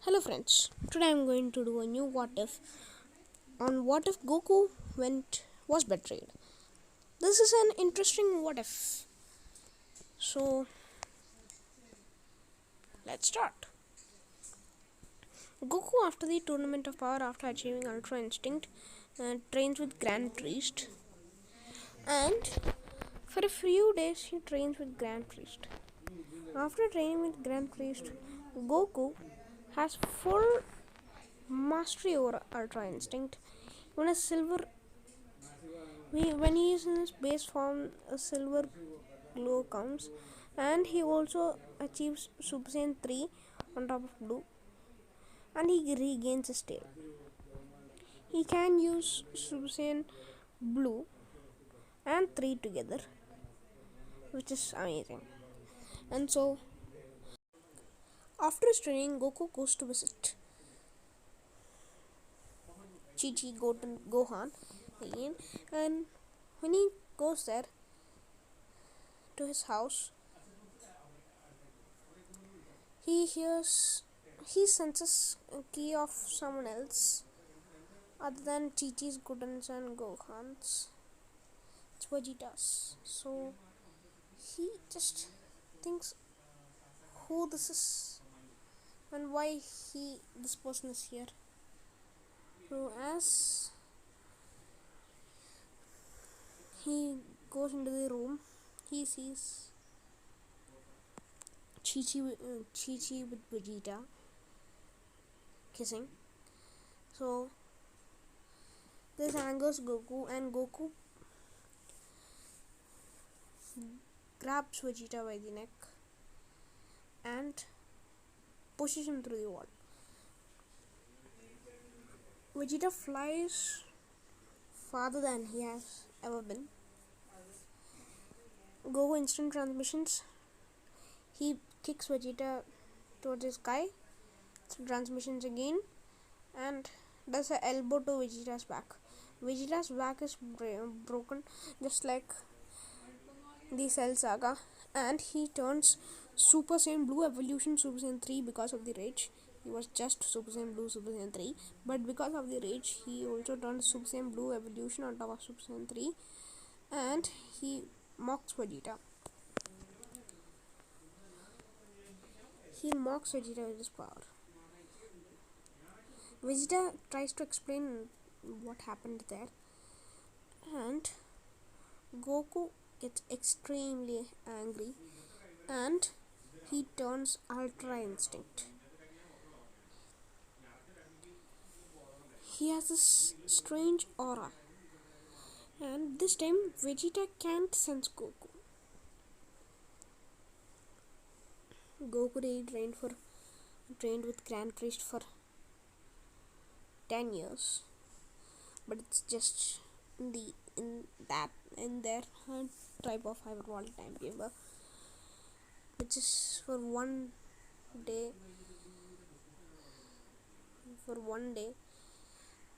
Hello friends, today I'm going to do a new what if on what if Goku was betrayed. This is an interesting what if. So let's start. Goku after the tournament of power after achieving Ultra Instinct trains with Grand Priest, and for a few days he trains with Grand Priest. After training with Grand Priest, Goku has full mastery over Ultra Instinct. When a silver when he is in his base form, a silver glow comes, and he also achieves Super Saiyan 3 on top of blue, and he regains his tail. He can use Super Saiyan blue and 3 together, which is amazing. And so, after his training, Goku goes to visit Chi Gohan again, and when he goes there to his house, he senses a key of someone else other than Chi-Chi's, Goten's and Gohan's. It's Vegeta's. So he just thinks who this is and why this person is here. So as he goes into the room, he sees Chi-Chi with Vegeta kissing. So this angers Goku, and Goku grabs Vegeta by the neck and pushes him through the wall. Vegeta flies farther than he has ever been. Goku instant transmissions. He kicks Vegeta towards the sky. Transmissions again, and does an elbow to Vegeta's back. Vegeta's back is broken, just like the Cell Saga, and he turns Super Saiyan Blue Evolution Super Saiyan 3 because of the rage. He was just Super Saiyan Blue Super Saiyan 3, but because of the rage, he also turns Super Saiyan Blue Evolution on top of Super Saiyan 3, and he mocks Vegeta. He mocks Vegeta with his power. Vegeta tries to explain what happened there, and Goku gets extremely angry and he turns Ultra Instinct. He has this strange aura, and this time Vegeta can't sense Goku. Goku really trained with Grand Priest for 10 years, but it's just in their type of hyperbolic time chamber, which is for one day.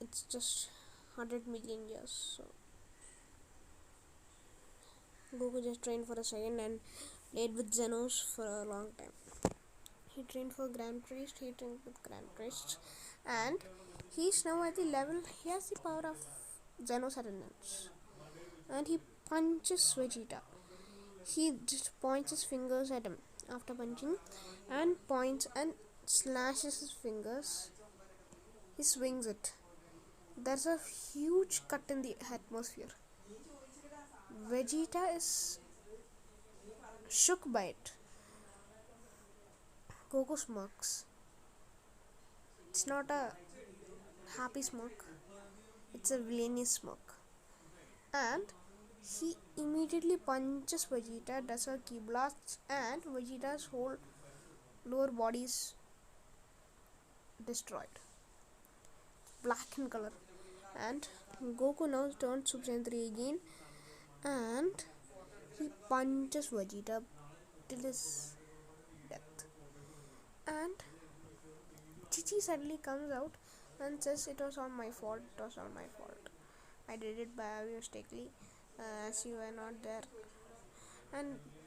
It's just 100 million years. So Goku just trained for a second and played with Zenos for a long time. He trained for Grand Priest. He trained with Grand Priests, and he's now at the level. He has the power of Zenos attendance, and he punches Vegeta. He just points his fingers at him after punching, and points and slashes his fingers. He swings it. There's a huge cut in the atmosphere. Vegeta is shook by it. Goku smirks. It's not a happy smirk, it's a villainous smirk. And he immediately punches Vegeta, does a ki blast, and Vegeta's whole lower body is destroyed. Black in color. And Goku now turns Super Saiyan 3 again, and he punches Vegeta till his death. And Chi suddenly comes out and says, "It was all my fault. It was all my fault. I did it by mistakenly, as you were not there."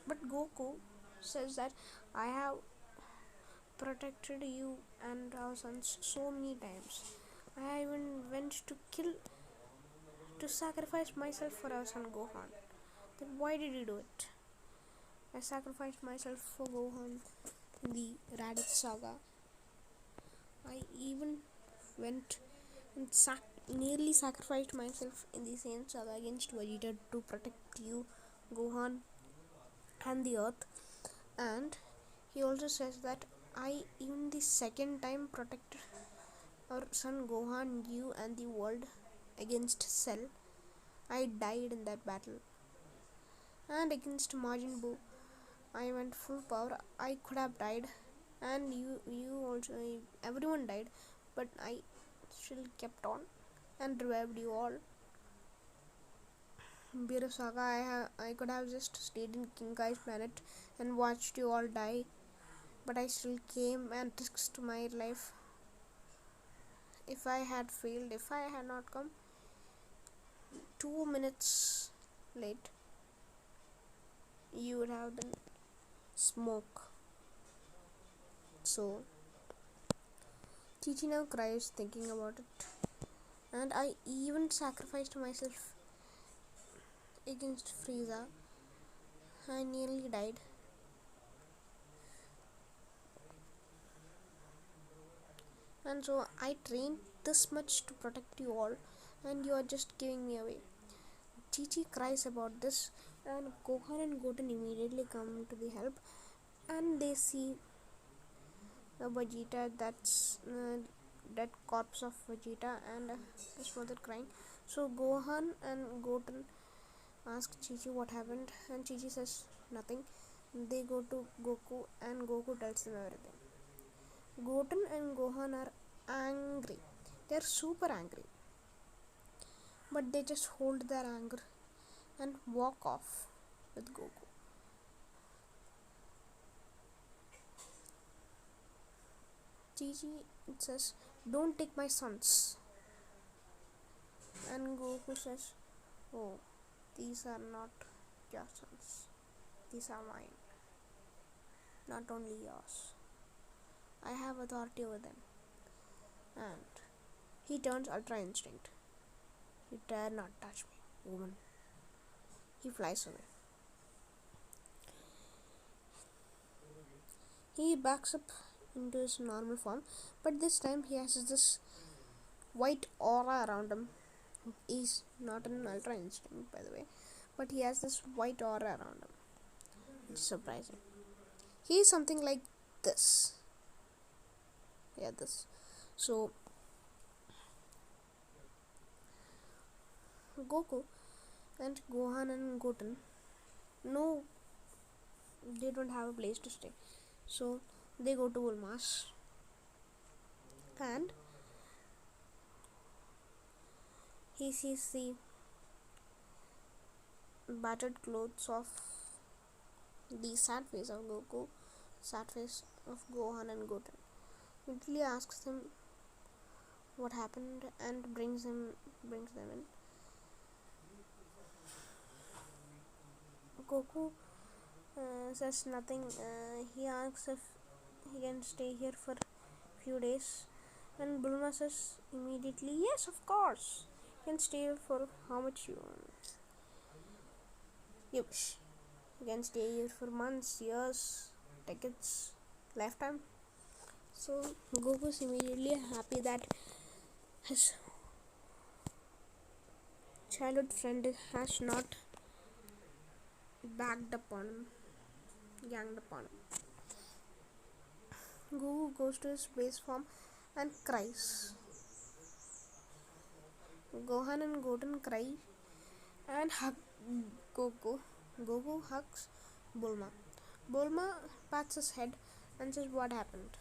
But Goku says that I have protected you and our sons so many times. I even went to sacrifice myself for our son Gohan. Then why did you do it? I sacrificed myself for Gohan in the Raditz saga. I even went and nearly sacrificed myself in the same saga against Vegeta to protect you, Gohan, and the earth. And he also says that I even the second time protected our son Gohan, you, and the world against Cell. I died in that battle. And against Majin Buu, I went full power. I could have died, and you also, everyone died, but I still kept on and revived you all. Beer Saga, I could have just stayed in King Kai's planet and watched you all die, but I still came and risked my life. If I had failed, if I had not come 2 minutes late, you would have been smoke. So Chichi now cries thinking about it, and I even sacrificed myself against Frieza. I nearly died. And so I trained this much to protect you all, and you are just giving me away. Chi cries about this, and Gohan and Goten immediately come to the help, and they see a Vegeta, that's dead corpse of Vegeta, and his mother crying. So Gohan and Goten ask Chi what happened, and Chi says nothing. They go to Goku, and Goku tells them everything. Goten and Gohan are angry. They are super angry. But they just hold their anger and walk off with Goku. Chi says, "Don't take my sons." And Goku says, "Oh, these are not your sons. These are mine. Not only yours. I have authority over them." And he turns Ultra Instinct. "You dare not touch me, woman." He flies away. He backs up into his normal form, but this time he has this white aura around him. He's not an Ultra Instinct, by the way, but he has this white aura around him. It's surprising. He's something like this. Yeah, this. So Goku and Gohan and Goten, no, they don't have a place to stay. So they go to Bulma's, and he sees the battered clothes of the sad face of Goku, sad face of Gohan and Goten. Immediately asks them what happened and brings them in. Goku says nothing. He asks if he can stay here for few days, and Bulma says immediately, "Yes, of course. You can stay here for how much you wish. You can stay here for months, years, decades, lifetime." So Goku is immediately happy that his childhood friend has not backed upon him, ganged upon him. Goku goes to his base form and cries. Gohan and Goten cry and hug Goku. Goku hugs Bulma. Bulma pats his head and says what happened.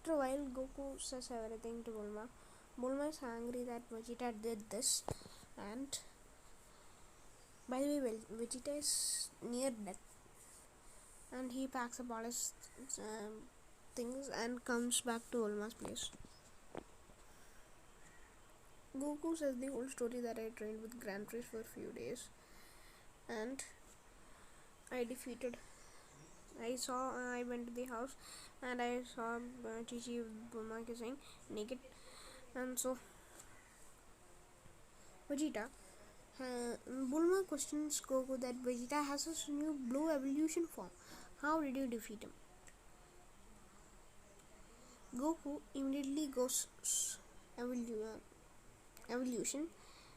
After a while, Goku says everything to Bulma. Bulma is angry that Vegeta did this, and by the way, Vegeta is near death, and he packs up all his things and comes back to Bulma's place. Goku says the whole story that I trained with Grand Prix for a few days, and I defeated I went to the house and I saw Chichi with Bulma kissing naked, and so Vegeta. Bulma questions Goku that Vegeta has his new blue evolution form. How did you defeat him? Goku immediately goes evolution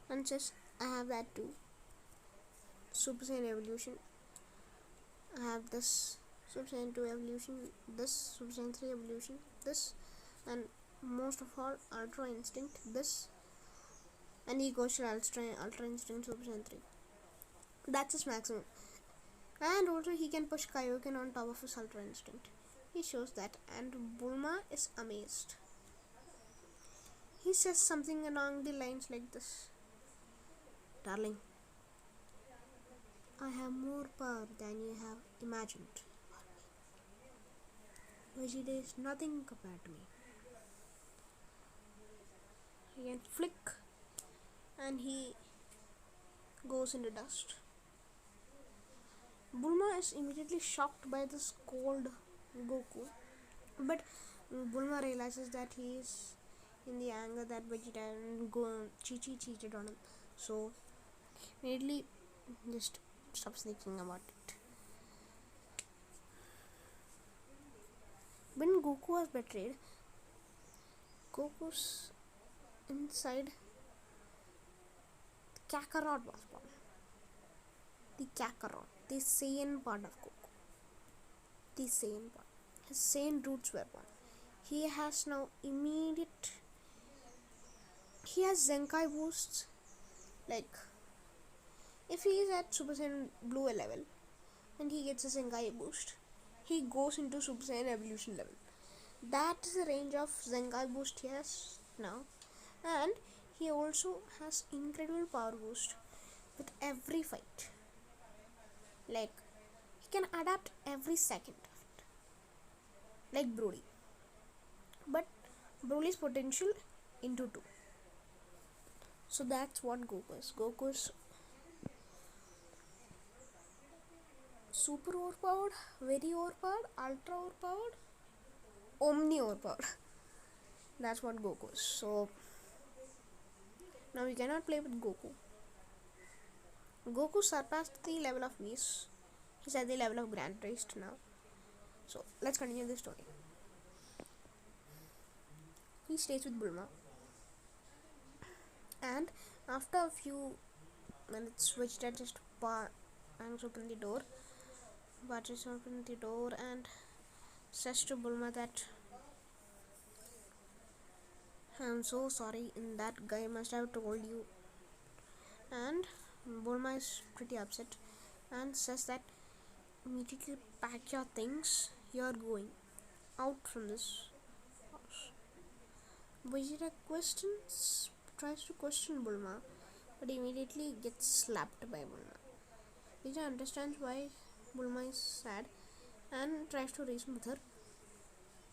and says, I have that too. Super Saiyan evolution. I have this Super Saiyan 2 evolution, this Super Saiyan 3 evolution, this, and most of all, Ultra Instinct, this, and he goes to Ultra Instinct Super Saiyan 3. That's his maximum. And also, he can push Kaioken on top of his Ultra Instinct. He shows that, and Bulma is amazed. He says something along the lines like this: Darling, I have more power than you have imagined. Vegeta is nothing compared to me. He can flick and he goes into dust. Bulma is immediately shocked by this cold Goku, but Bulma realizes that he is in the anger that Vegeta and Chi-Chi cheated on him, so immediately just stops thinking about it. When Goku was betrayed, Goku's inside the Kakarot was born. The Kakarot, the Saiyan part of Goku. The Saiyan part. His Saiyan roots were born. He has now immediate. He has Zenkai boosts. Like, if he is at Super Saiyan Blue level and he gets a Zenkai boost, he goes into Super Saiyan Evolution level. That is the range of Zenkai boost he has now. And he also has incredible power boost with every fight. Like, he can adapt every second of it. Like Broly. But Broly's potential into 2. So that's what Goku is. Goku is super overpowered, very overpowered, ultra overpowered, omni overpowered. That's what Goku is. So now we cannot play with Goku. Goku surpassed the level of Whis. He's at the level of Grand Priest now. So let's continue the story. He stays with Bulma, and after a few minutes, Vegeta just bangs open the door, barges open the door, and says to Bulma that I'm so sorry, and that guy must have told you. And Bulma is pretty upset and says that immediately pack your things, you're going out from this house. Vegeta tries to question Bulma, but immediately gets slapped by Bulma. Vegeta understands why Bulma is sad and tries to reason with her,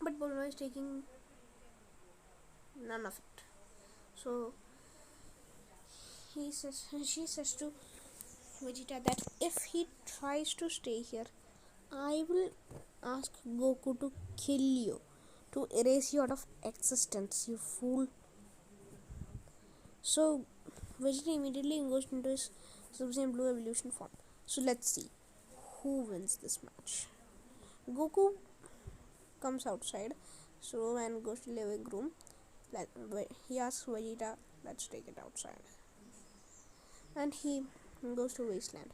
but Bulma is taking none of it. So she says to Vegeta that if he tries to stay here, I will ask Goku to kill you, to erase you out of existence, you fool. So Vegeta immediately goes into his Super Saiyan Blue evolution form. So let's see who wins this match. Goku comes outside, so and goes to the living room. He asks Vegeta, let's take it outside. And he goes to Wasteland.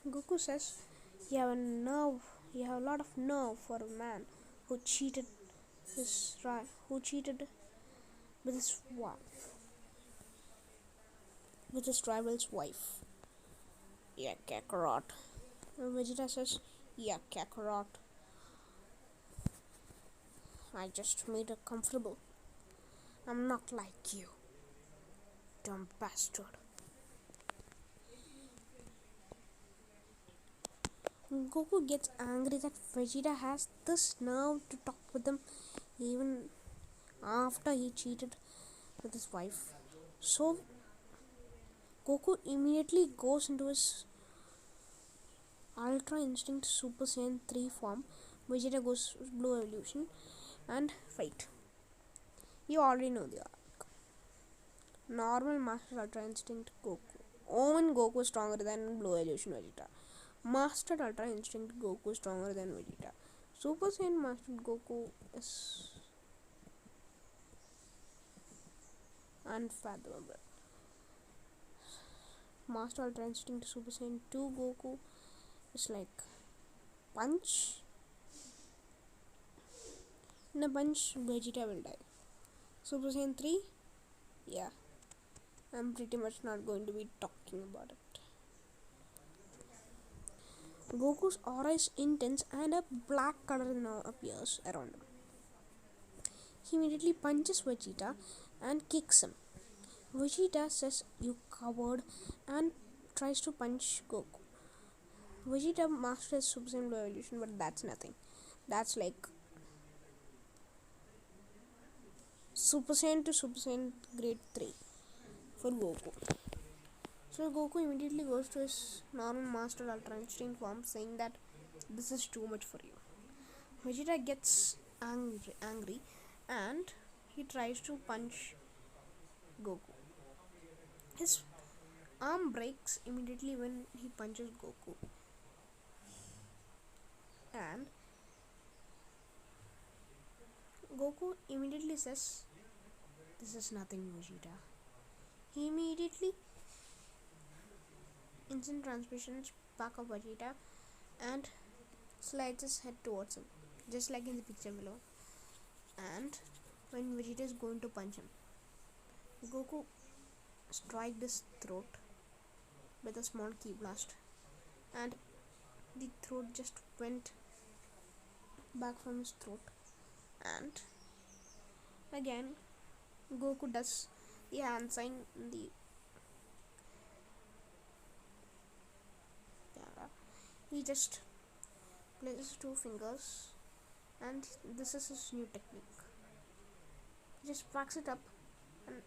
Goku says, you have a lot of nerve for a man who cheated with his wife, with his rival's wife. Yeah, Kakarot. And Vegeta says, yeah, Kakarot. I just made her comfortable. I'm not like you, dumb bastard. Goku gets angry that Vegeta has this nerve to talk with him even after he cheated with his wife. So Goku immediately goes into his Ultra Instinct Super Saiyan 3 form, Vegeta goes Blue Evolution, and fight. You already know the arc. Normal Master Ultra Instinct Goku. Omen Goku stronger than Blue Evolution Vegeta. Mastered Ultra Instinct Goku stronger than Vegeta. Super Saiyan Mastered Goku is unfathomable. Master Ultra Instinct Super Saiyan 2 Goku is like punch. In a punch, Vegeta will die. Super Saiyan 3? Yeah. I'm pretty much not going to be talking about it. Goku's aura is intense and a black color now appears around him. He immediately punches Vegeta and kicks him. Vegeta says, "You coward," and tries to punch Goku. Vegeta masters Super Saiyan Blue Evolution, but that's nothing. That's like Super Saiyan to Super Saiyan Grade 3 for Goku. So Goku immediately goes to his normal Master Ultra Instinct form, saying that this is too much for you. Vegeta gets angry and he tries to punch Goku. His arm breaks immediately when he punches Goku. And Goku immediately says, "This is nothing, Vegeta." He immediately instant transmissions back of Vegeta and slides his head towards him, just like in the picture below. And when Vegeta is going to punch him, Goku striked his throat with a small ki blast, and the throat just went back from his throat. And again, Goku does the hand sign in the camera. He just places two fingers, and this is his new technique. He just backs it up and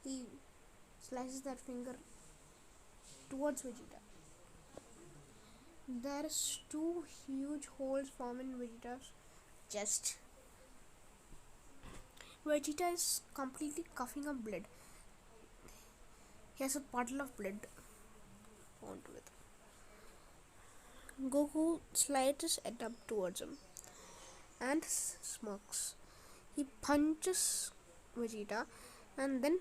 he slices that finger towards Vegeta. There is two huge holes formed in Vegeta's chest. Vegeta is completely coughing up blood. He has a puddle of blood onto it. Goku slides his head up towards him and smirks. He punches Vegeta and then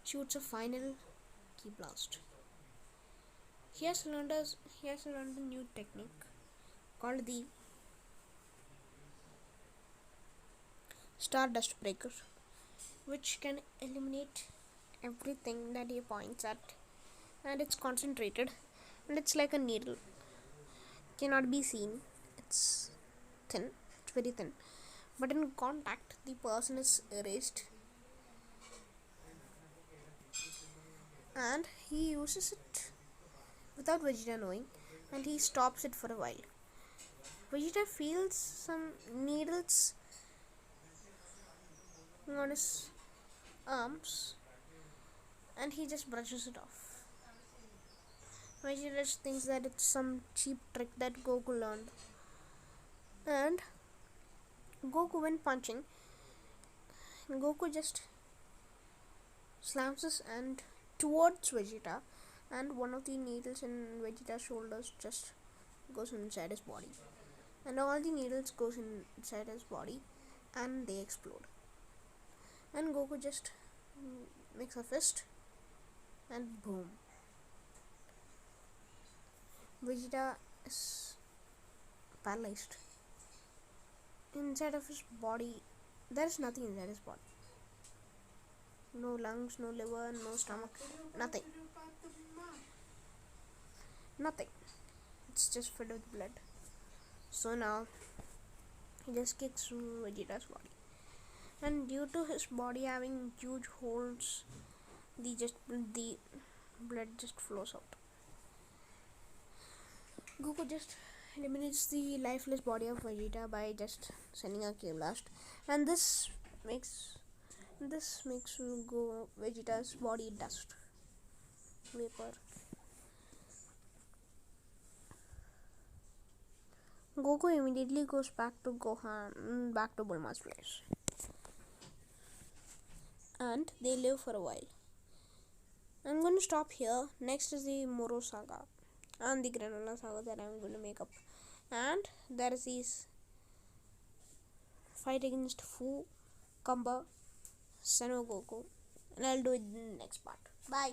shoots a final ki blast. He has learned a new technique called the Stardust Breaker, which can eliminate everything that he points at, and it's concentrated and it's like a needle. Cannot be seen. It's thin. It's very thin. But in contact, the person is erased. And he uses it without Vegeta knowing, and he stops it for a while. Vegeta feels some needles on his arms and he just brushes it off. Vegeta just thinks that it's some cheap trick that Goku learned. And Goku, when punching, Goku just slams his hand towards Vegeta, and one of the needles in Vegeta's shoulders just goes inside his body, and all the needles goes inside his body and they explode. And Goku just makes a fist and boom, Vegeta is paralyzed. Inside of his body, there is nothing inside his body. No lungs, no liver, no stomach, nothing. Nothing. It's just filled with blood. So now he just kicks through Vegeta's body, and due to his body having huge holes, the blood just flows out. Goku just eliminates the lifeless body of Vegeta by just sending a K blast, and this makes Vegeta's body dust. vapor. Goku immediately goes back to Bulma's place, and they live for a while. I'm going to stop here. Next is the Moro saga and the Granola saga that I'm going to make up. And there is this fight against Fu, Kamba, Seno Goku. And I'll do it in the next part. Bye.